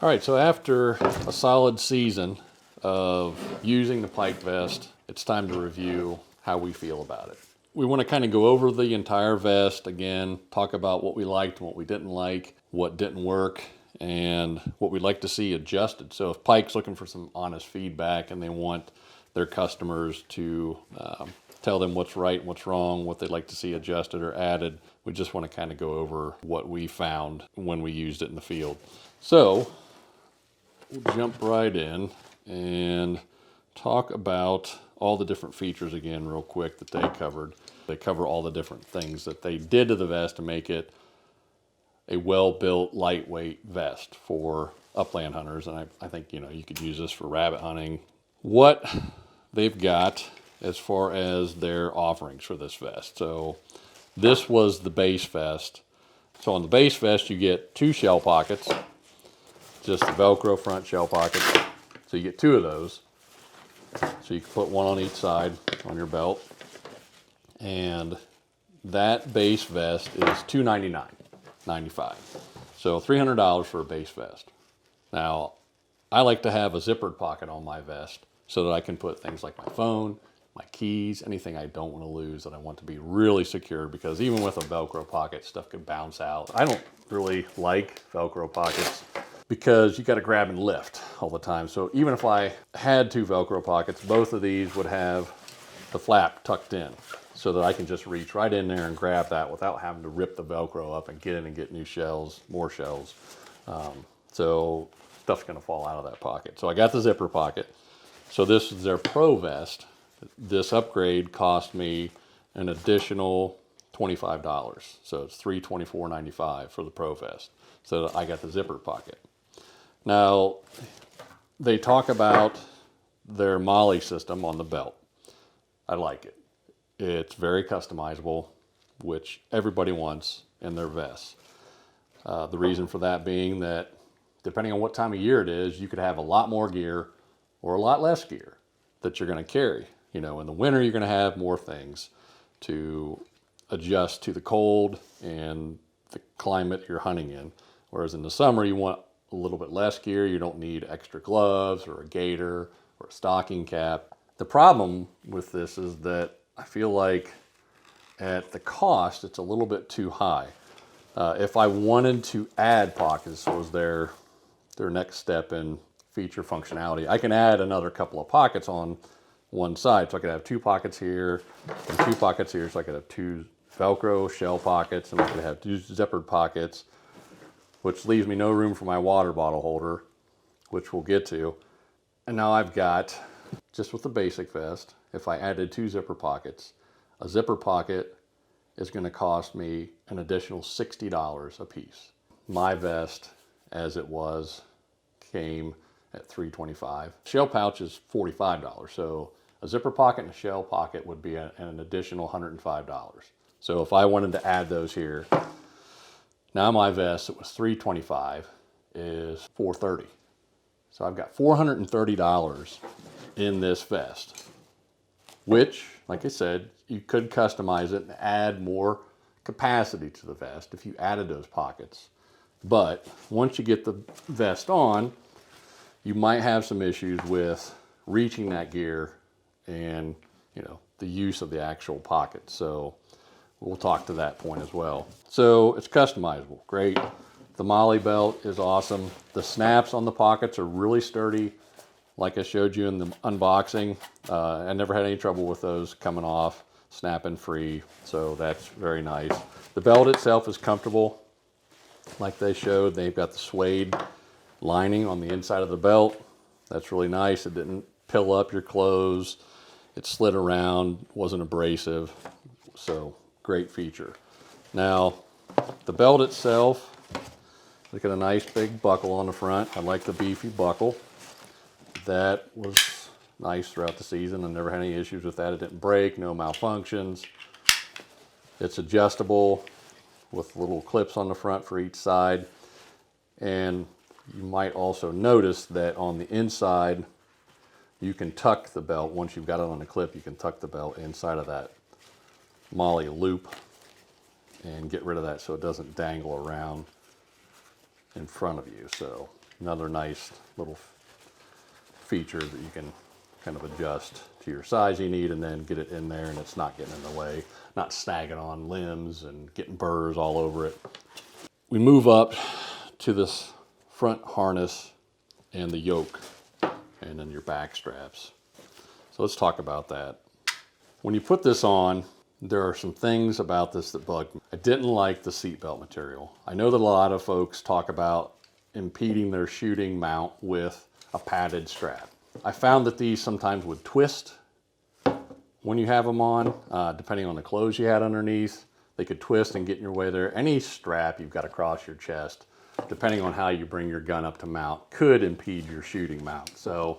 All right, so after a solid season of using the Pyke vest, it's time to review how we feel about it. We want to kind of go over the entire vest again, talk about what we liked and what we didn't like, what didn't work, and what we'd like to see adjusted. So if Pyke's looking for some honest feedback and they want their customers to tell them what's right and what's wrong, what they'd like to see adjusted or added, we just want to kind of go over what we found when we used it in the field. So we'll jump right in and talk about all the different features again real quick that they covered. They cover all the different things that they did to the vest to make it a well-built, lightweight vest for upland hunters. And I think, you know, you could use this for rabbit hunting. What they've got as far as their offerings for this vest. So this was the base vest. So on the base vest, you get 2 shell pockets, just the Velcro front shell pockets. So you get 2 of those. So you can put one on each side on your belt. And that base vest is $299.95. So $300 for a base vest. Now, I like to have a zippered pocket on my vest so that I can put things like my phone, my keys, anything I don't want to lose that I want to be really secure, because even with a Velcro pocket, stuff could bounce out. I don't really like Velcro pockets because you got to grab and lift all the time. So even if I had 2 Velcro pockets, both of these would have the flap tucked in so that I can just reach right in there and grab that without having to rip the Velcro up and get in and get new shells, more shells. So stuff's gonna fall out of that pocket. So I got the zipper pocket. So this is their Pro vest. This upgrade cost me an additional $25. So it's $324.95 for the Pro vest. So I got the zipper pocket. Now, they talk about their MOLLE system on the belt. I like it. It's very customizable, which everybody wants in their vests. The reason for that being that depending on what time of year it is, you could have a lot more gear or a lot less gear that you're going to carry. You know, in the winter, you're going to have more things to adjust to the cold and the climate you're hunting in. Whereas in the summer, you want a little bit less gear. You don't need extra gloves or a gaiter or a stocking cap. The problem with this is that I feel like at the cost, it's a little bit too high. If I wanted to add pockets, was their next step in feature functionality, I can add another couple of pockets on one side. So I could have 2 pockets here and 2 pockets here. So I could have 2 Velcro shell pockets, and I could have 2 zippered pockets, which leaves me no room for my water bottle holder, which we'll get to. And now I've got, just with the basic vest, if I added 2 zipper pockets, a zipper pocket is going to cost me an additional $60 a piece. My vest, as it was, came at $325. Shell pouch is $45, so a zipper pocket and a shell pocket would be an additional $105. So if I wanted to add those here, now my vest, it was $325, is $430. So I've got $430 in this vest, which, like I said, you could customize it and add more capacity to the vest if you added those pockets. But once you get the vest on, you might have some issues with reaching that gear and, you know, the use of the actual pocket. So we'll talk to that point as well. So it's customizable, great. The MOLLE belt is awesome. The snaps on the pockets are really sturdy. Like I showed you in the unboxing, I never had any trouble with those coming off, snapping free. So that's very nice. The belt itself is comfortable. Like they showed, they've got the suede lining on the inside of the belt. That's really nice. It didn't pill up your clothes. It slid around, wasn't abrasive. So great feature. Now, the belt itself, look at a nice big buckle on the front. I like the beefy buckle. That was nice throughout the season. I never had any issues with that. It didn't break, no malfunctions. It's adjustable with little clips on the front for each side. And you might also notice that on the inside, you can tuck the belt. Once you've got it on a clip, you can tuck the belt inside of that MOLLE loop and get rid of that so it doesn't dangle around in front of you. So Another nice little feature that you can kind of adjust to your size you need and then get it in there and it's not getting in the way, not snagging on limbs and getting burrs all over it. We move up to this front harness and the yoke and then your back straps. So let's talk about that. When you put this on, there are some things about this that bug me. I didn't like the seatbelt material. I know that a lot of folks talk about impeding their shooting mount with a padded strap. I found that these sometimes would twist when you have them on, depending on the clothes you had underneath. They could twist and get in your way there. Any strap you've got across your chest, depending on how you bring your gun up to mount, could impede your shooting mount. So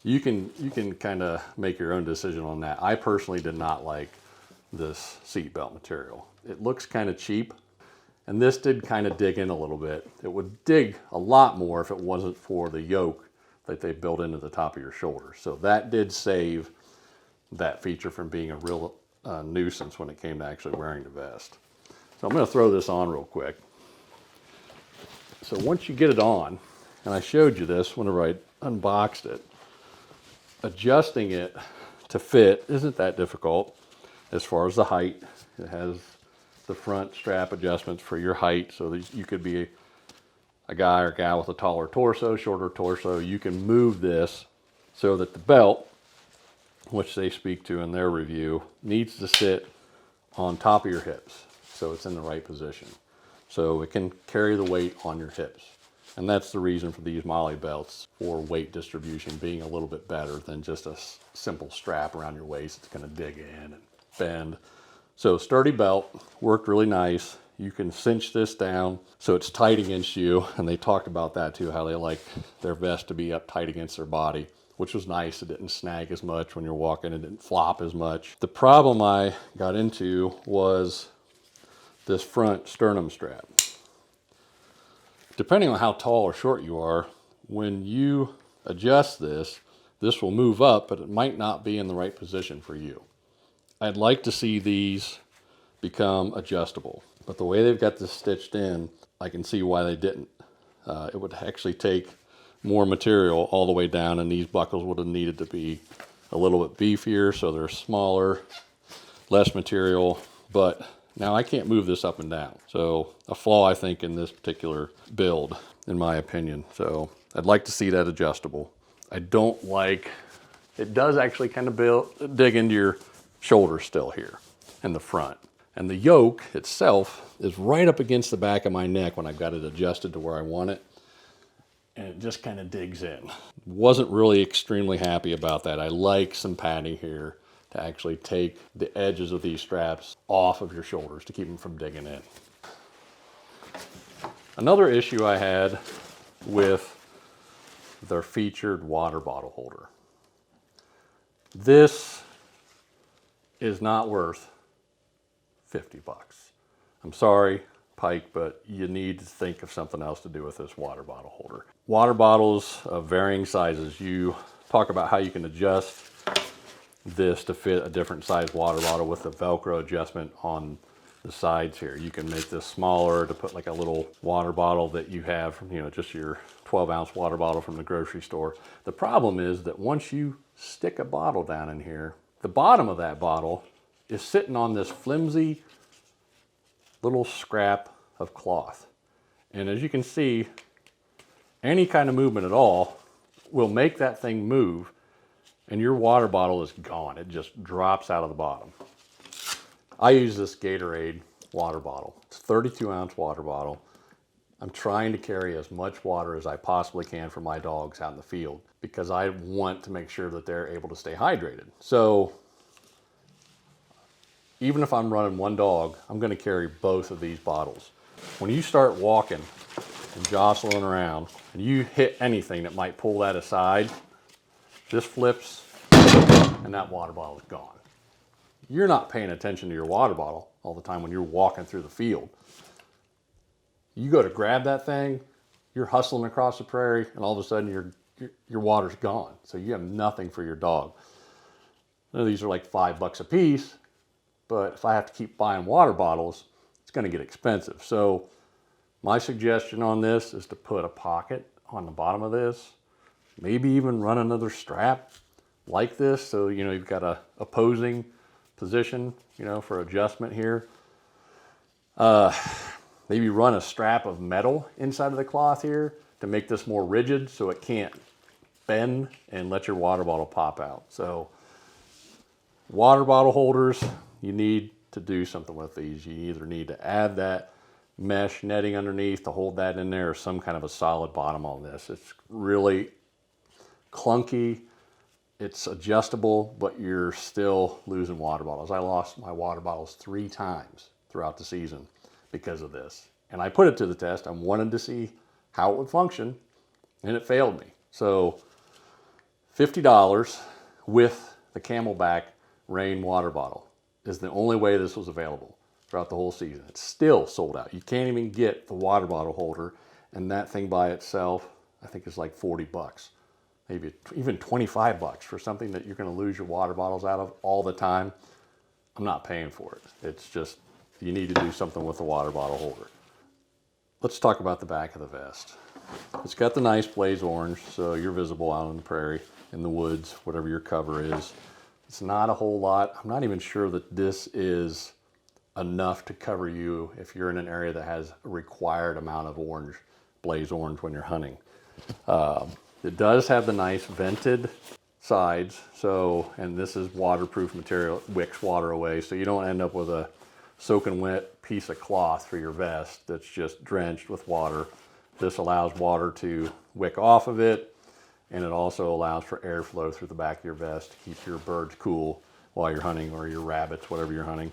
you can kind of make your own decision on that. I personally did not like this seatbelt material. It looks kind of cheap, and this did kind of dig in a little bit. It would dig a lot more if it wasn't for the yoke that they built into the top of your shoulder. So that did save that feature from being a real nuisance when it came to actually wearing the vest. So I'm going to throw this on real quick. So once you get it on, and I showed you this whenever I unboxed it, adjusting it to fit isn't that difficult. As far as the height, it has the front strap adjustments for your height, so that you could be a guy or gal with a taller torso, shorter torso. You can move this so that the belt, which they speak to in their review, needs to sit on top of your hips so it's in the right position. So it can carry the weight on your hips. And that's the reason for these Molly belts, for weight distribution being a little bit better than just a simple strap around your waist. It's going to dig in and bend. So sturdy belt, worked really nice. You can cinch this down so it's tight against you. And they talked about that too, how they like their vest to be up tight against their body, which was nice. It didn't snag as much when you're walking. It didn't flop as much. The problem I got into was this front sternum strap. Depending on how tall or short you are, when you adjust this, this will move up, but it might not be in the right position for you. I'd like to see these become adjustable, but the way they've got this stitched in, I can see why they didn't. It would actually take more material all the way down, and these buckles would have needed to be a little bit beefier, so they're smaller, less material, but now I can't move this up and down. So a flaw, I think, in this particular build, in my opinion. So I'd like to see that adjustable. I don't like, it does actually kind of dig into your shoulder still here in the front. And the yoke itself is right up against the back of my neck when I've got it adjusted to where I want it. And it just kind of digs in. Wasn't really extremely happy about that. I like some padding here to actually take the edges of these straps off of your shoulders to keep them from digging in. Another issue I had with their featured water bottle holder. This is not worth 50 bucks. I'm sorry, Pyke, but you need to think of something else to do with this water bottle holder. Water bottles of varying sizes. You talk about how you can adjust this to fit a different size water bottle with the Velcro adjustment on the sides here. You can make this smaller to put like a little water bottle that you have from, just your 12-ounce water bottle from the grocery store. The problem is that once you stick a bottle down in here, the bottom of that bottle is sitting on this flimsy little scrap of cloth. And as you can see, any kind of movement at all will make that thing move, and your water bottle is gone. It just drops out of the bottom. I use this Gatorade water bottle. It's a 32-ounce water bottle. I'm trying to carry as much water as I possibly can for my dogs out in the field because I want to make sure that they're able to stay hydrated. So even if I'm running one dog, I'm going to carry both of these bottles. When you start walking and jostling around and you hit anything that might pull that aside, this flips and that water bottle is gone. You're not paying attention to your water bottle all the time when you're walking through the field. You go to grab that thing, you're hustling across the prairie, and all of a sudden your water's gone. So you have nothing for your dog. Now, these are like $5 a piece, but if I have to keep buying water bottles, it's going to get expensive. So my suggestion on this is to put a pocket on the bottom of this. Maybe even run another strap like this, so you know you've got a opposing position, you know, for adjustment here. Maybe run a strap of metal inside of the cloth here to make this more rigid so it can't bend and let your water bottle pop out. So water bottle holders, you need to do something with these. You either need to add that mesh netting underneath to hold that in there, or some kind of a solid bottom on this. It's really clunky. It's adjustable, but you're still losing water bottles. I lost my water bottles 3 times throughout the season because of this. And I put it to the test. I wanted to see how it would function, and it failed me. So $50 with the Camelback Rain water bottle is the only way this was available throughout the whole season. It's still sold out. You can't even get the water bottle holder, and that thing by itself, I think is like 40 bucks. Maybe even 25 bucks for something that you're going to lose your water bottles out of all the time. I'm not paying for it. It's just, you need to do something with the water bottle holder. Let's talk about the back of the vest. It's got the nice blaze orange, so you're visible out on the prairie, in the woods, whatever your cover is. It's not a whole lot. I'm not even sure that this is enough to cover you if you're in an area that has a required amount of orange, blaze orange, when you're hunting. It does have the nice vented sides, so, and this is waterproof material, wicks water away, so you don't end up with a soaking wet piece of cloth for your vest that's just drenched with water. This allows water to wick off of it, and it also allows for airflow through the back of your vest to keep your birds cool while you're hunting, or your rabbits, whatever you're hunting.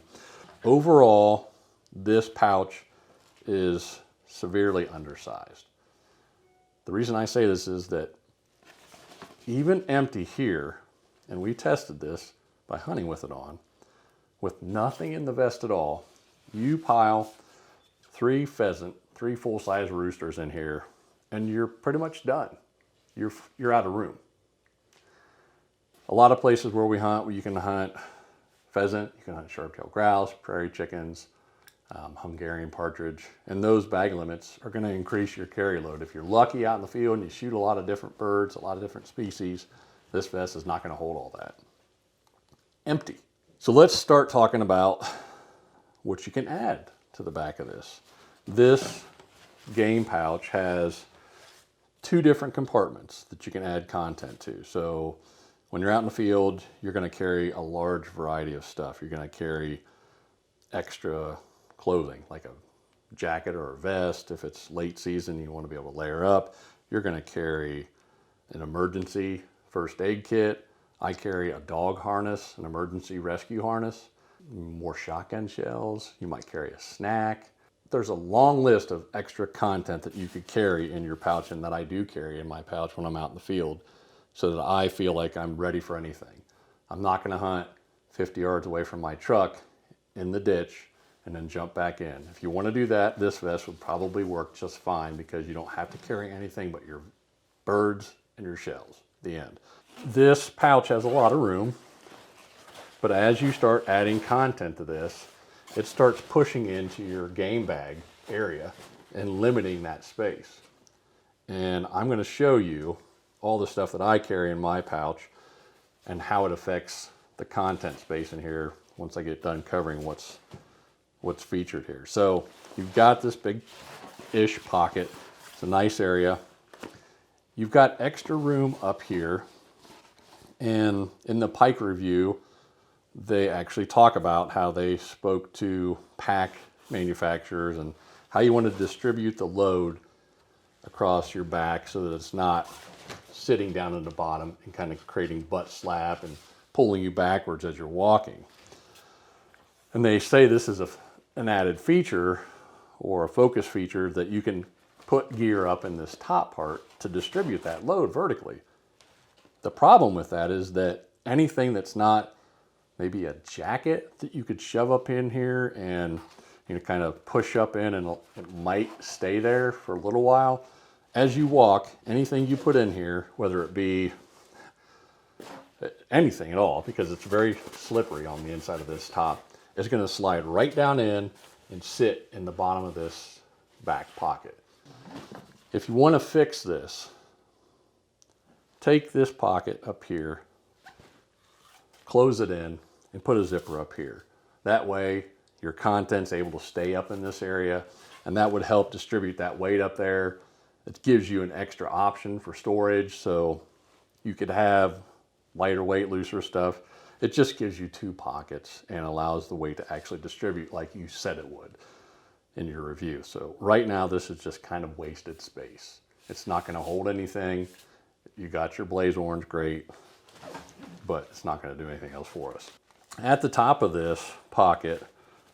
Overall, this pouch is severely undersized. The reason I say this is that even empty here, and we tested this by hunting with it on, with nothing in the vest at all, you pile 3 pheasant, 3 full-size roosters in here, and you're pretty much done. You're out of room. A lot of places where we hunt, where you can hunt pheasant, you can hunt sharp-tailed grouse, prairie chickens, Hungarian partridge, and those bag limits are going to increase your carry load. If you're lucky out in the field and you shoot a lot of different birds, a lot of different species, this vest is not going to hold all that. Empty. So let's start talking about what you can add to the back of this. This game pouch has 2 different compartments that you can add content to. So when you're out in the field, you're going to carry a large variety of stuff. You're going to carry extra clothing, like a jacket or a vest. If it's late season, you want to be able to layer up. You're going to carry an emergency first aid kit. I carry a dog harness, an emergency rescue harness, more shotgun shells. You might carry a snack. There's a long list of extra content that you could carry in your pouch, and that I do carry in my pouch when I'm out in the field, so that I feel like I'm ready for anything. I'm not going to hunt 50 yards away from my truck in the ditch and then jump back in. If you want to do that, this vest would probably work just fine, because you don't have to carry anything but your birds and your shells. The end. This pouch has a lot of room, but as you start adding content to this, it starts pushing into your game bag area and limiting that space. And I'm going to show you all the stuff that I carry in my pouch and how it affects the content space in here once I get done covering what's featured here. So you've got this big-ish pocket. It's a nice area. You've got extra room up here. And in the Pyke review, they actually talk about how they spoke to pack manufacturers and how you want to distribute the load across your back so that it's not sitting down at the bottom and kind of creating butt slap and pulling you backwards as you're walking. And they say this is an added feature, or a focus feature, that you can put gear up in this top part to distribute that load vertically. The problem with that is that anything that's not maybe a jacket that you could shove up in here and, you know, kind of push up in, and it might stay there for a little while. As you walk, anything you put in here, whether it be anything at all, because it's very slippery on the inside of this top, is going to slide right down in and sit in the bottom of this back pocket. If you want to fix this, take this pocket up here, close it in, and put a zipper up here. That way your content's able to stay up in this area, and that would help distribute that weight up there. It gives you an extra option for storage, so you could have lighter weight, looser stuff. It just gives you 2 pockets and allows the weight to actually distribute like you said it would in your review. So right now this is just kind of wasted space. It's not going to hold anything. You got your blaze orange, great, but it's not going to do anything else for us. At the top of this pocket,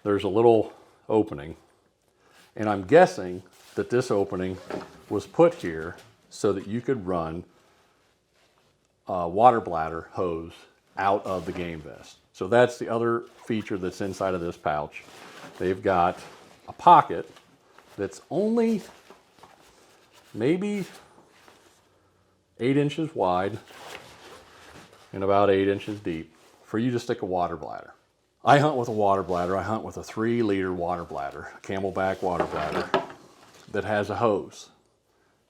there's a little opening, and I'm guessing that this opening was put here so that you could run a water bladder hose out of the game vest. So that's the other feature that's inside of this pouch. They've got a pocket that's only maybe 8 inches wide and about 8 inches deep for you to stick a water bladder. I hunt with a water bladder. I hunt with a 3-liter water bladder, a camelback water bladder that has a hose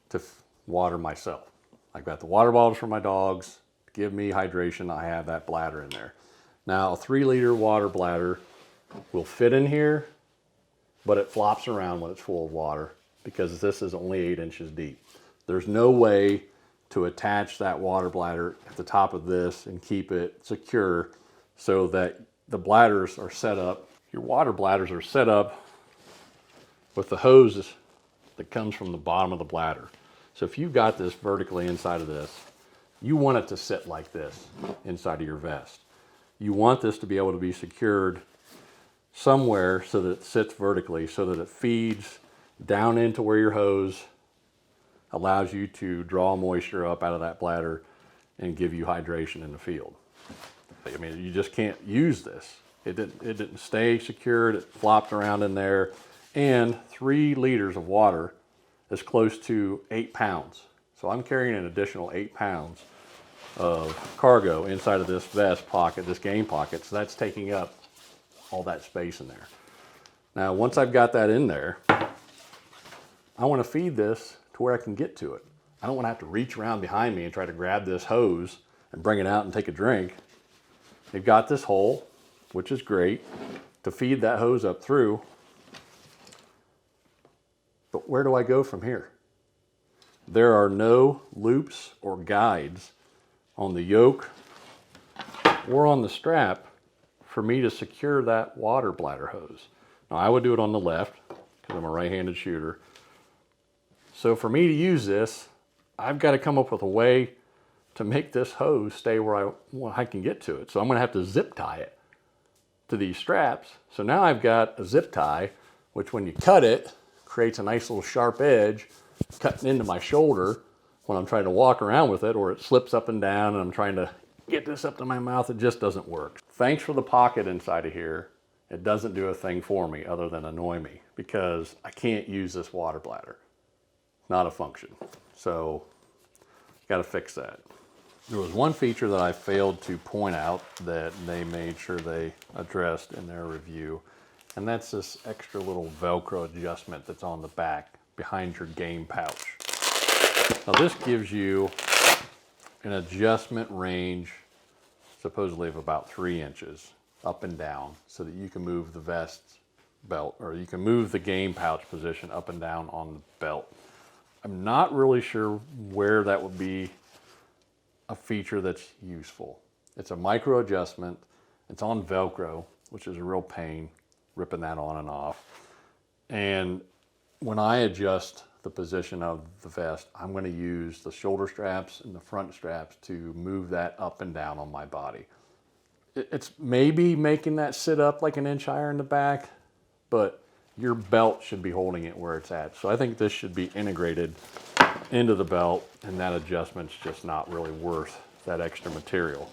to water myself. I've got the water bottles for my dogs to give me hydration. I have that bladder in there. Now a 3-liter water bladder will fit in here, but it flops around when it's full of water because this is only 8 inches deep. There's no way to attach that water bladder at the top of this and keep it secure so that the bladders are set up. Your water bladders are set up with the hose that comes from the bottom of the bladder. So if you've got this vertically inside of this, you want it to sit like this inside of your vest. You want this to be able to be secured somewhere so that it sits vertically, so that it feeds down into where your hose allows you to draw moisture up out of that bladder and give you hydration in the field. I mean, you just can't use this. It didn't stay secured, it flopped around in there, and 3 liters of water is close to 8 pounds. So I'm carrying an additional 8 pounds of cargo inside of this vest pocket, this game pocket, so that's taking up all that space in there. Now, once I've got that in there, I want to feed this to where I can get to it. I don't want to have to reach around behind me and try to grab this hose and bring it out and take a drink. They've got this hole, which is great, to feed that hose up through. But where do I go from here? There are no loops or guides on the yoke or on the strap for me to secure that water bladder hose. Now I would do it on the left because I'm a right-handed shooter. So for me to use this, I've got to come up with a way to make this hose stay where I can get to it. So I'm going to have to zip tie it to these straps. So now I've got a zip tie, which when you cut it, creates a nice little sharp edge cutting into my shoulder when I'm trying to walk around with it, or it slips up and down and I'm trying to get this up to my mouth. It just doesn't work. Thanks for the pocket inside of here. It doesn't do a thing for me other than annoy me because I can't use this water bladder. Not a function. So got to fix that. There was one feature that I failed to point out that they made sure they addressed in their review, and that's this extra little Velcro adjustment that's on the back behind your game pouch. Now this gives you an adjustment range supposedly of about 3 inches up and down so that you can move the vest belt, or you can move the game pouch position up and down on the belt. I'm not really sure where that would be a feature that's useful. It's a micro adjustment. It's on Velcro, which is a real pain, ripping that on and off. And when I adjust the position of the vest, I'm going to use the shoulder straps and the front straps to move that up and down on my body. It's maybe making that sit up like an inch higher in the back, but your belt should be holding it where it's at. So I think this should be integrated into the belt, and that adjustment's just not really worth that extra material.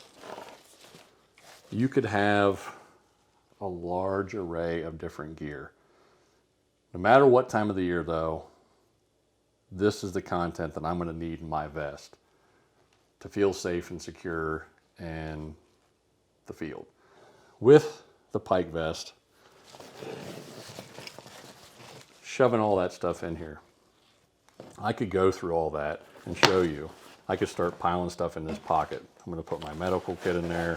You could have a large array of different gear. No matter what time of the year though, this is the content that I'm going to need in my vest to feel safe and secure in the field. With the Pyke vest, shoving all that stuff in here, I could go through all that and show you. I could start piling stuff in this pocket. I'm gonna put my medical kit in there.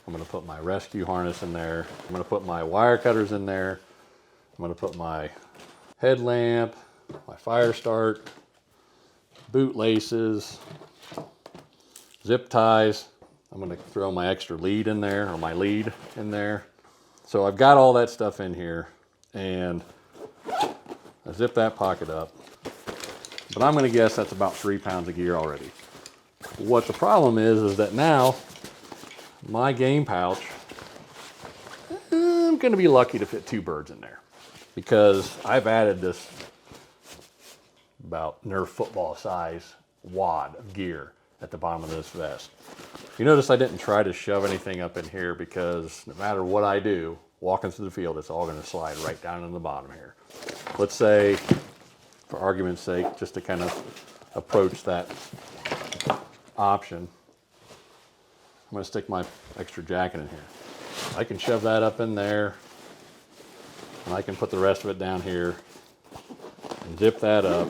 I'm gonna put my rescue harness in there. I'm gonna put my wire cutters in there. I'm gonna put my headlamp, my fire start, boot laces, zip ties. I'm gonna throw my extra lead in there, or my lead in there. So I've got all that stuff in here, and I zip that pocket up. But I'm gonna guess that's about 3 pounds of gear already. What the problem is that now my game pouch, I'm gonna be lucky to fit 2 birds in there, because I've added this about Nerf football size wad of gear at the bottom of this vest. You notice I didn't try to shove anything up in here, because no matter what I do, walking through the field, it's all gonna slide right down in the bottom here. Let's say, for argument's sake, just to kind of approach that option, I'm gonna stick my extra jacket in here. I can shove that up in there, and I can put the rest of it down here and zip that up.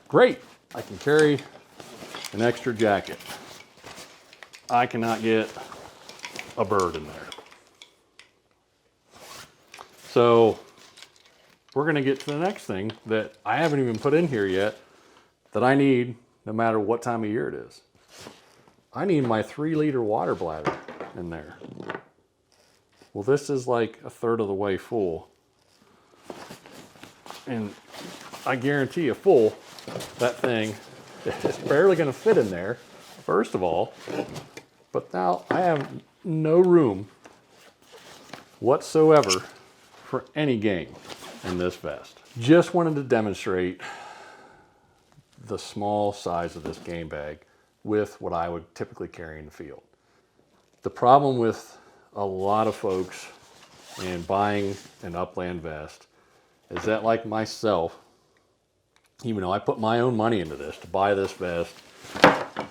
Great, I can carry an extra jacket. I cannot get a bird in there. So we're gonna get to the next thing that I haven't even put in here yet, that I need no matter what time of year it is. I need my 3-liter water bladder in there. Well, this is like 1/3 of the way full. And I guarantee you full, that thing is barely gonna fit in there, first of all. But now I have no room whatsoever for any game in this vest. Just wanted to demonstrate the small size of this game bag with what I would typically carry in the field. The problem with a lot of folks in buying an Upland vest is that, like myself, even though I put my own money into this to buy this vest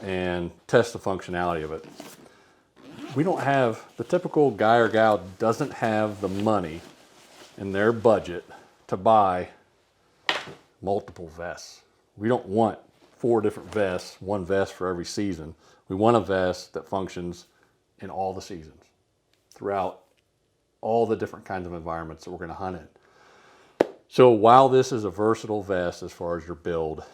and test the functionality of it, we don't have, the typical guy or gal doesn't have the money in their budget to buy multiple vests. We don't want 4 different vests, 1 vest for every season. We want a vest that functions in all the seasons, throughout all the different kinds of environments that we're gonna hunt in. So while this is a versatile vest as far as your build,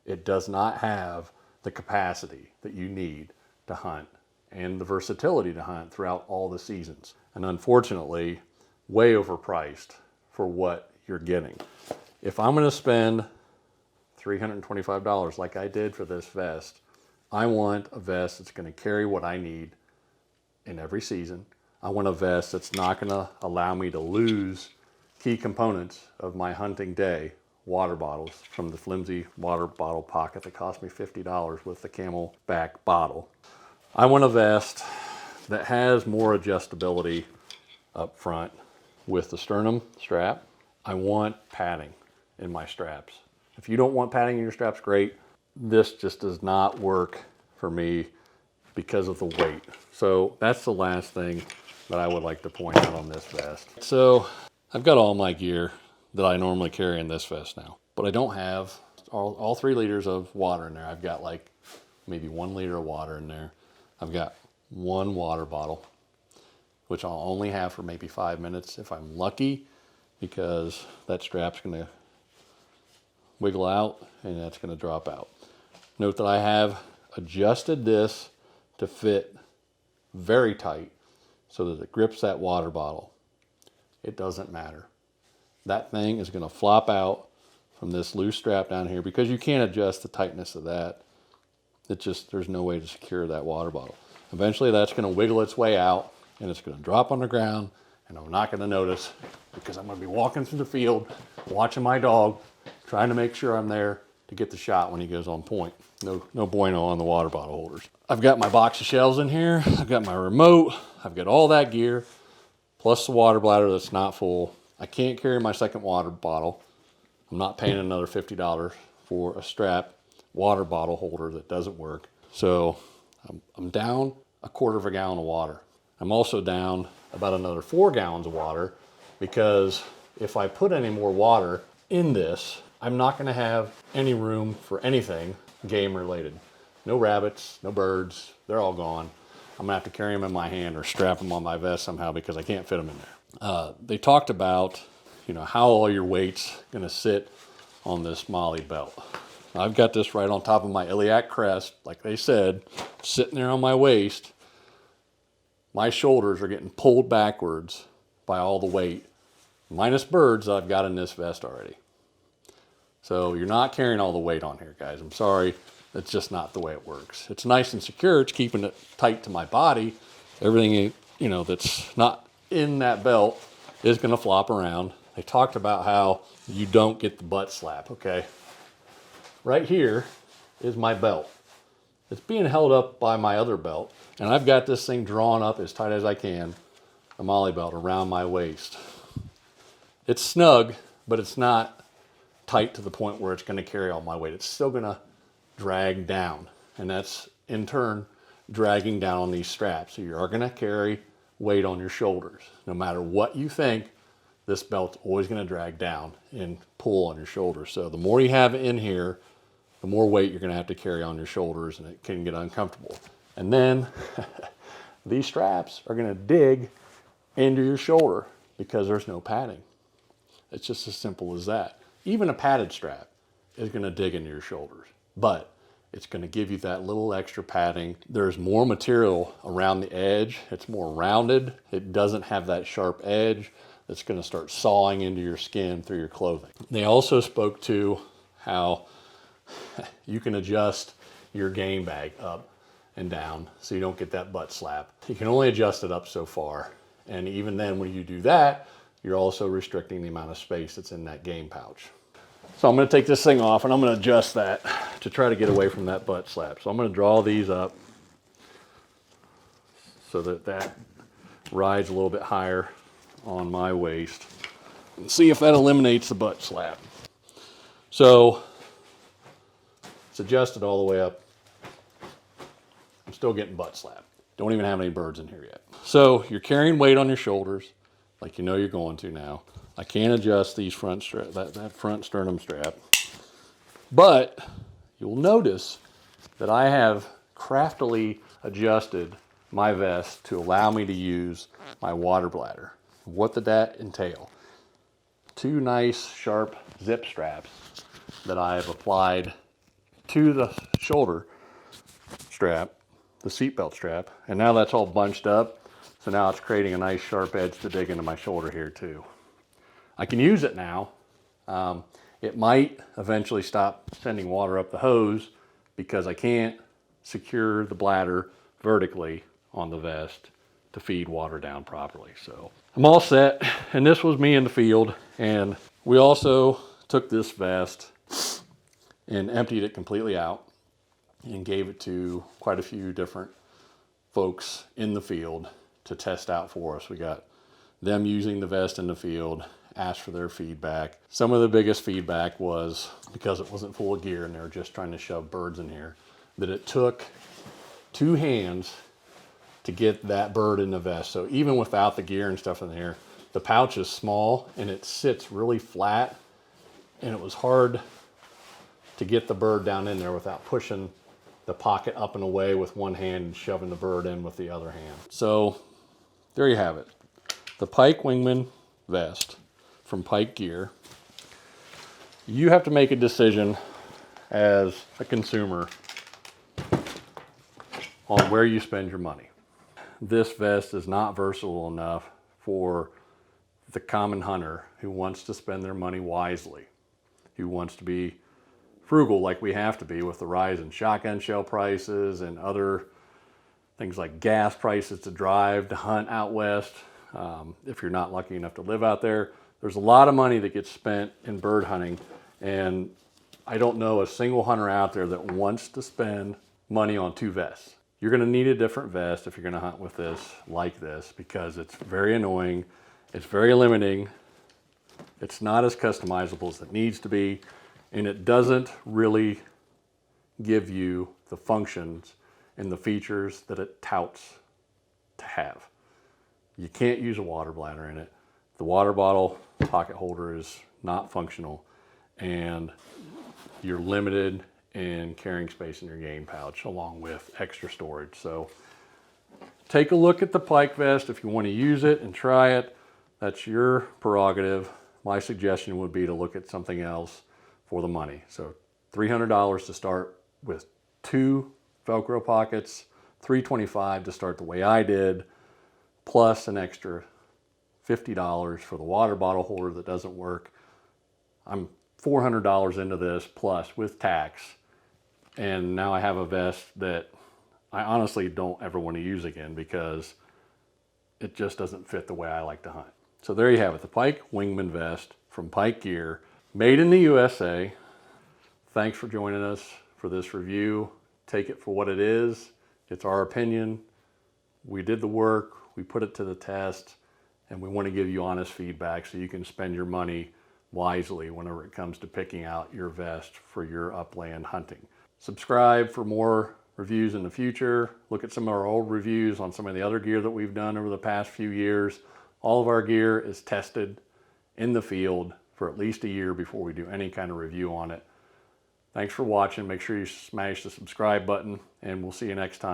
it does not have the capacity that you need to hunt and the versatility to hunt throughout all the seasons. And unfortunately, way overpriced for what you're getting. If I'm gonna spend $325 like I did for this vest, I want a vest that's gonna carry what I need in every season. I want a vest that's not gonna allow me to lose key components of my hunting day, water bottles from the flimsy water bottle pocket that cost me $50 with the camel back bottle. I want a vest that has more adjustability up front with the sternum strap. I want padding in my straps. If you don't want padding in your straps, great. This just does not work for me because of the weight. So that's the last thing that I would like to point out on this vest. So I've got all my gear that I normally carry in this vest now, but I don't have all 3 liters of water in there. I've got like maybe 1 liter of water in there. I've got 1 water bottle, which I'll only have for maybe 5 minutes if I'm lucky, because that strap's gonna wiggle out and that's gonna drop out. Note that I have adjusted this to fit very tight so that it grips that water bottle. It doesn't matter. That thing is gonna flop out from this loose strap down here, because you can't adjust the tightness of that. There's no way to secure that water bottle. Eventually that's gonna wiggle its way out and it's gonna drop on the ground, and I'm not gonna notice, because I'm gonna be walking through the field, watching my dog, trying to make sure I'm there to get the shot when he goes on point. No bueno on the water bottle holders. I've got my box of shells in here. I've got my remote. I've got all that gear, plus the water bladder that's not full. I can't carry my second water bottle. I'm not paying another $50 for a strap water bottle holder that doesn't work. So I'm down 1/4 gallon of water. I'm also down about another 4 gallons of water, because if I put any more water in this, I'm not gonna have any room for anything game related. No rabbits, no birds, they're all gone. I'm gonna have to carry them in my hand or strap them on my vest somehow because I can't fit them in there. They talked about, you know, how all your weight's gonna sit on this Molly belt. I've got this right on top of my iliac crest, like they said, sitting there on my waist. My shoulders are getting pulled backwards by all the weight, minus birds that I've got in this vest already. So you're not carrying all the weight on here, guys. I'm sorry. That's just not the way it works. It's nice and secure. It's keeping it tight to my body. Everything, you know, that's not in that belt is going to flop around. They talked about how you don't get the butt slap, okay? Right here is my belt. It's being held up by my other belt, and I've got this thing drawn up as tight as I can, a Molly belt around my waist. It's snug, but it's not tight to the point where it's going to carry all my weight. It's still going to drag down, and that's in turn dragging down on these straps. So you are going to carry weight on your shoulders. No matter what you think, this belt's always going to drag down and pull on your shoulders. So the more you have in here, the more weight you're going to have to carry on your shoulders, and it can get uncomfortable. And then these straps are going to dig into your shoulder because there's no padding. It's just as simple as that. Even a padded strap is going to dig into your shoulders, but it's going to give you that little extra padding. There's more material around the edge. It's more rounded. It doesn't have that sharp edge that's going to start sawing into your skin through your clothing. They also spoke to how you can adjust your game bag up and down so you don't get that butt slap. You can only adjust it up so far. And even then, when you do that, you're also restricting the amount of space that's in that game pouch. So I'm going to take this thing off and I'm going to adjust that to try to get away from that butt slap. So I'm going to draw these up so that that rides a little bit higher on my waist and see if that eliminates the butt slap. So it's adjusted all the way up. I'm still getting butt slap. Don't even have any birds in here yet. So you're carrying weight on your shoulders like you know you're going to now. I can't adjust these front strap, that front sternum strap. But you'll notice that I have craftily adjusted my vest to allow me to use my water bladder. What did that entail? 2 nice sharp zip straps that I have applied to the shoulder strap, the seatbelt strap, and now that's all bunched up. So now it's creating a nice sharp edge to dig into my shoulder here too. I can use it now. It might eventually stop sending water up the hose because I can't secure the bladder vertically on the vest to feed water down properly. So I'm all set, and this was me in the field. And we also took this vest and emptied it completely out and gave it to quite a few different folks in the field to test out for us. We got them using the vest in the field, asked for their feedback. Some of the biggest feedback was because it wasn't full of gear and they were just trying to shove birds in here, that it took 2 hands to get that bird in the vest. So even without the gear and stuff in there, the pouch is small and it sits really flat, and it was hard to get the bird down in there without pushing the pocket up and away with one hand and shoving the bird in with the other hand. So there you have it. The Pyke Wingman vest from Pyke Gear. You have to make a decision as a consumer on where you spend your money. This vest is not versatile enough for the common hunter who wants to spend their money wisely, who wants to be frugal like we have to be with the rise in shotgun shell prices and other things like gas prices to drive to hunt out west. If you're not lucky enough to live out there, there's a lot of money that gets spent in bird hunting, and I don't know a single hunter out there that wants to spend money on 2 vests. You're going to need a different vest if you're going to hunt with this, like this, because it's very annoying, it's very limiting, it's not as customizable as it needs to be, and it doesn't really give you the functions and the features that it touts to have. You can't use a water bladder in it. The water bottle pocket holder is not functional. and you're limited in carrying space in your game pouch along with extra storage. So take a look at the Pyke vest. If you want to use it and try it, that's your prerogative. My suggestion would be to look at something else for the money. So $300 to start with 2 Velcro pockets, $325 to start the way I did, plus an extra $50 for the water bottle holder that doesn't work. I'm $400 into this plus with tax, and now I have a vest that I honestly don't ever want to use again because it just doesn't fit the way I like to hunt. So there you have it, the Pyke Wingman vest from Pyke Gear, made in the USA. Thanks for joining us for this review. Take it for what it is. It's our opinion. We did the work, we put it to the test, and we want to give you honest feedback so you can spend your money wisely whenever it comes to picking out your vest for your upland hunting. Subscribe for more reviews in the future. Look at some of our old reviews on some of the other gear that we've done over the past few years. All of our gear is tested in the field for at least a year before we do any kind of review on it. Thanks for watching. Make sure you smash the subscribe button, and we'll see you next time.